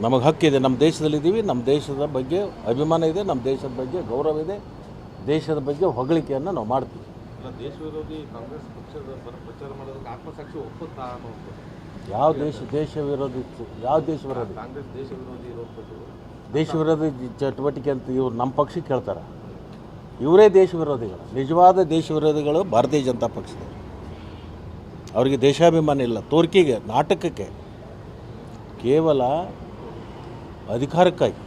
ನಮಗೆ ಹಕ್ಕಿದೆ, ನಮ್ಮ ದೇಶದಲ್ಲಿದ್ದೀವಿ, ನಮ್ಮ ದೇಶದ ಬಗ್ಗೆ ಅಭಿಮಾನ ಇದೆ, ನಮ್ಮ ದೇಶದ ಬಗ್ಗೆ ಗೌರವ ಇದೆ, ದೇಶದ ಬಗ್ಗೆ ಹೊಗಳಿಕೆಯನ್ನು ನಾವು ಮಾಡ್ತೀವಿ. ದೇಶ ವಿರೋಧಿ ಕಾಂಗ್ರೆಸ್ ಪಕ್ಷದ ಪ್ರಚಾರ ಮಾಡೋದಕ್ಕೆ ಆತ್ಮಸಾಕ್ಷಿ ಒಪ್ಪುತ್ತಾ ಅನ್ನೋದು ಯಾವ ದೇಶ ವಿರೋಧಿ ಯಾವ ದೇಶ ವಿರೋಧಿ? ಕಾಂಗ್ರೆಸ್ ದೇಶ ವಿರೋಧಿ ಇರೋದು ದೇಶ ವಿರೋಧಿ ಚಟುವಟಿಕೆ ಅಂತ ಇವ್ರು ನಮ್ಮ ಪಕ್ಷಕ್ಕೆ ಕೇಳ್ತಾರೆ. ಇವರೇ ದೇಶ ವಿರೋಧಿಗಳು, ನಿಜವಾದ ದೇಶ ವಿರೋಧಿಗಳು ಭಾರತೀಯ ಜನತಾ ಪಕ್ಷದವರು. ಅವರಿಗೆ ದೇಶಾಭಿಮಾನ ಇಲ್ಲ, ತೋರಿಕೆಗೆ, ನಾಟಕಕ್ಕೆ, ಕೇವಲ ಅಧಿಕಾರಕ್ಕಾಗಿ.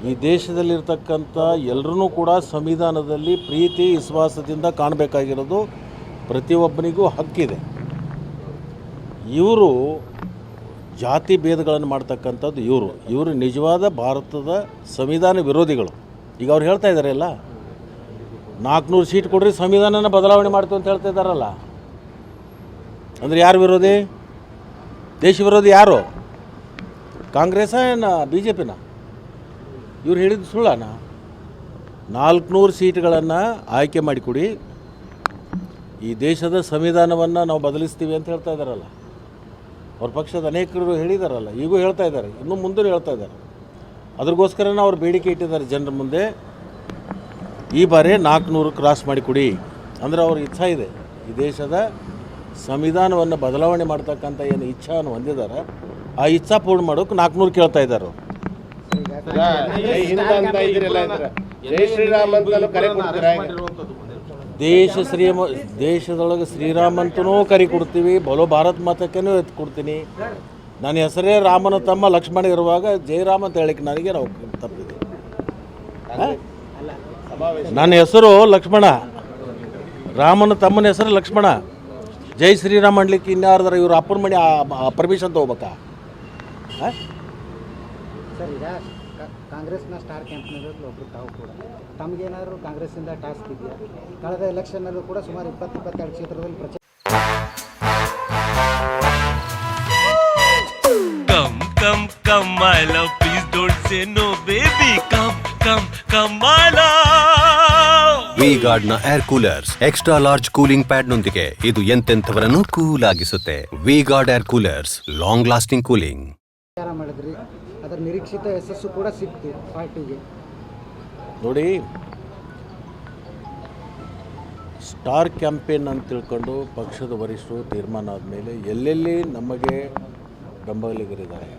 ಈ ದೇಶದಲ್ಲಿರ್ತಕ್ಕಂಥ ಎಲ್ಲರೂ ಕೂಡ ಸಂವಿಧಾನದಲ್ಲಿ ಪ್ರೀತಿ ವಿಶ್ವಾಸದಿಂದ ಕಾಣಬೇಕಾಗಿರೋದು ಪ್ರತಿಯೊಬ್ಬನಿಗೂ ಹಕ್ಕಿದೆ. ಇವರು ಜಾತಿ ಭೇದಗಳನ್ನು ಮಾಡ್ತಕ್ಕಂಥದ್ದು ಇವರು ನಿಜವಾದ ಭಾರತದ ಸಂವಿಧಾನ ವಿರೋಧಿಗಳು. ಈಗ ಅವ್ರು ಹೇಳ್ತಾ ಇದ್ದಾರೆ ಅಲ್ಲ, 400 ಸೀಟ್ ಕೊಡ್ರಿ ಸಂವಿಧಾನನ ಬದಲಾವಣೆ ಮಾಡ್ತೀವಿ ಅಂತ ಹೇಳ್ತಾ ಇದ್ದಾರಲ್ಲ. ಅಂದರೆ ಯಾರು ವಿರೋಧಿ? ದೇಶ ವಿರೋಧಿ ಯಾರು? ಕಾಂಗ್ರೆಸ್ ಏನು BJP? ಇವ್ರು ಹೇಳಿದ್ದು ಸುಳ್ಳನ? 400 ಸೀಟ್ಗಳನ್ನು ಆಯ್ಕೆ ಮಾಡಿಕೊಡಿ, ಈ ದೇಶದ ಸಂವಿಧಾನವನ್ನು ನಾವು ಬದಲಿಸ್ತೀವಿ ಅಂತ ಹೇಳ್ತಾ ಇದ್ದಾರಲ್ಲ. ಅವ್ರ ಪಕ್ಷದ ಅನೇಕರು ಹೇಳಿದಾರಲ್ಲ, ಈಗೂ ಹೇಳ್ತಾ ಇದ್ದಾರೆ, ಇನ್ನೂ ಮುಂದೆ ಹೇಳ್ತಾ ಇದ್ದಾರೆ. ಅದ್ರಗೋಸ್ಕರನೇ ಅವ್ರು ಬೇಡಿಕೆ ಇಟ್ಟಿದ್ದಾರೆ ಜನರ ಮುಂದೆ, ಈ ಬಾರಿ 400 ಕ್ರಾಸ್ ಮಾಡಿಕೊಡಿ. ಅಂದರೆ ಅವ್ರ ಇಚ್ಛಾ ಇದೆ, ಈ ದೇಶದ ಸಂವಿಧಾನವನ್ನು ಬದಲಾವಣೆ ಮಾಡ್ತಕ್ಕಂಥ ಏನು ಇಚ್ಛಾವನ್ನು ಹೊಂದಿದ್ದಾರೆ, ಆ ಇಚ್ಛಾ ಪೂರ್ಣ ಮಾಡೋಕ್ಕೆ 400 ಕೇಳ್ತಾ ಇದ್ದಾರೆ. ದೇಶದೊಳಗೆ ಶ್ರೀರಾಮಂತನೂ ಕರೆ ಕೊಡ್ತೀವಿ, ಬಲೋ ಭಾರತ್ ಮಾತಕ್ಕೂ ಎತ್ತು ಕೊಡ್ತೀನಿ. ನನ್ನ ಹೆಸರೇ ರಾಮನ ತಮ್ಮ ಲಕ್ಷ್ಮಣ ಇರುವಾಗ ಜಯರಾಮ್ ಅಂತ ಹೇಳಿಕ್ಕೆ ನನಗೆ ನಾವು ತಪ್ಪಿದೆ. ನನ್ನ ಹೆಸರು ಲಕ್ಷ್ಮಣ, ರಾಮನ ತಮ್ಮನ ಹೆಸರು ಲಕ್ಷ್ಮಣ. ಜೈ ಶ್ರೀರಾಮ್ ಅನ್ಲಿಕ್ಕೆ ಇನ್ಯಾರ್ದಾರ ಇವರು ಅಪ್ಪನ ಮನೆ ಪರ್ಮಿಷನ್ ತೊಗೋಬೇಕಾ? ಸರ್, ಈಗ ಕಾಂಗ್ರೆಸ್ನ ಸ್ಟಾರ್ ಕ್ಯಾಂಪ್ನಲ್ಲೂ ಒಬ್ಬರು ತಾವು ಕೂಡ ತಮಗೇನಾದರೂ ಕಾಂಗ್ರೆಸ್ಸಿಂದ ಟಾಸ್ಕ್ ಇದೆಯಾ? ಕಳೆದ ಎಲೆಕ್ಷನ್ನಲ್ಲೂ ಕೂಡ ಸುಮಾರು 20-22 ಕ್ಷೇತ್ರದಲ್ಲಿ ಪ್ರಚಾರ. Come my love, please don't say no baby, come my love. V-Guard ನ air coolers extra large cooling pad ನೊಂದಿಗೆ ಇದು ಎಂತೆಂಥವರನ್ನು ಕೂಲ್ ಆಗಿಸುತ್ತೆ. V-Guard air coolers, long lasting cooling. ಪ್ರಚಾರ ಮಾಡಿದ್ರಿ, ಅದರ ನಿರೀಕ್ಷಿತ ಯಶಸ್ಸು ಕೂಡ ಸಿಕ್ತು ಪಾರ್ಟಿಗೆ. ನೋಡಿ, ಸ್ಟಾರ್ ಕ್ಯಾಂಪೇನ್ ಅಂತ ತಿಳ್ಕೊಂಡು ಪಕ್ಷದ ವರಿಷ್ಠರು ತೀರ್ಮಾನ ಆದಮೇಲೆ ಎಲ್ಲೆಲ್ಲಿ ನಮಗೆ ಬೆಂಬಲಿಗರಿದ್ದಾರೆ,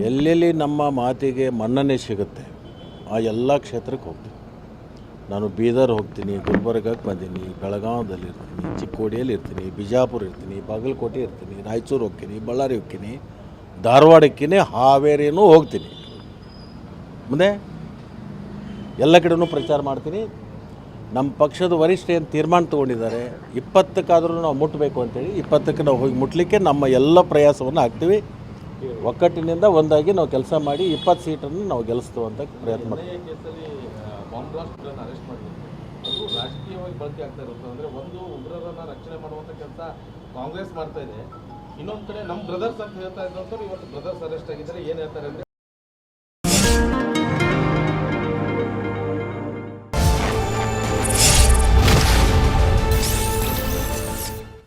ಎಲ್ಲೆಲ್ಲಿ ನಮ್ಮ ಮಾತಿಗೆ ಮನ್ನಣೆ ಸಿಗುತ್ತೆ, ಆ ಎಲ್ಲ ಕ್ಷೇತ್ರಕ್ಕೆ ಹೋಗ್ತೀನಿ. ನಾನು ಬೀದರ್ ಹೋಗ್ತೀನಿ, ಗುಲ್ಬರ್ಗಕ್ಕೆ ಬಂದೀನಿ, ಬೆಳಗಾವದಲ್ಲಿ ಇರ್ತೀನಿ, ಚಿಕ್ಕೋಡಿಯಲ್ಲಿ ಇರ್ತೀನಿ, ಬಿಜಾಪುರ ಇರ್ತೀನಿ, ಬಾಗಲಕೋಟೆ ಇರ್ತೀನಿ, ರಾಯಚೂರು ಹೋಗ್ತೀನಿ, ಬಳ್ಳಾರಿ ಹೋಗ್ತೀನಿ, ಧಾರವಾಡಕ್ಕೆ, ಹಾವೇರಿನೂ ಹೋಗ್ತೀನಿ. ಮುಂದೆ ಎಲ್ಲ ಕಡೆನೂ ಪ್ರಚಾರ ಮಾಡ್ತೀನಿ. ನಮ್ಮ ಪಕ್ಷದ ವರಿಷ್ಠ ಏನು ತೀರ್ಮಾನ ತೊಗೊಂಡಿದ್ದಾರೆ, 20ಕ್ಕಾದರೂ ನಾವು ಮುಟ್ಟಬೇಕು ಅಂತೇಳಿ 20ಕ್ಕೆ ನಾವು ಹೋಗಿ ಮುಟ್ಟಲಿಕ್ಕೆ ನಮ್ಮ ಎಲ್ಲ ಪ್ರಯಾಸವನ್ನು ಹಾಕ್ತೀವಿ. ಒಕ್ಕಟ್ಟಿನಿಂದ ಒಂದಾಗಿ ನಾವು ಕೆಲಸ ಮಾಡಿ 20 ಸೀಟನ್ನು ನಾವು ಗೆಲ್ಲಿಸ್ತೇವೆ ಅಂತ ಪ್ರಯತ್ನ ಮಾಡ್ತೀವಿ. ಬಾಂಬ್ ಬ್ಲಾಸ್ಟ್ಗಳನ್ನು ಅರೆಸ್ಟ್ ಮಾಡಿದ್ರು, ಅದು ರಾಜಕೀಯವಾಗಿ ಬಳಕೆ ಆಗ್ತಾ ಇರುತ್ತೆ. ಅಂದರೆ ಒಂದು ಉಗ್ರರನ್ನು ರಕ್ಷಣೆ ಮಾಡುವಂಥ ಕೆಲಸ ಕಾಂಗ್ರೆಸ್ ಮಾಡ್ತಾ ಇದೆ, ಇನ್ನೊಂದು ಕಡೆ ನಮ್ಮ ಬ್ರದರ್ಸ್ ಅಂತ ಹೇಳ್ತಾ ಇದ್ದಂಥವ್ರು ಇವತ್ತು ಬ್ರದರ್ಸ್ ಅರೆಸ್ಟ್ ಆಗಿದ್ದಾರೆ. ಏನು ಹೇಳ್ತಾರೆ ಅಂದರೆ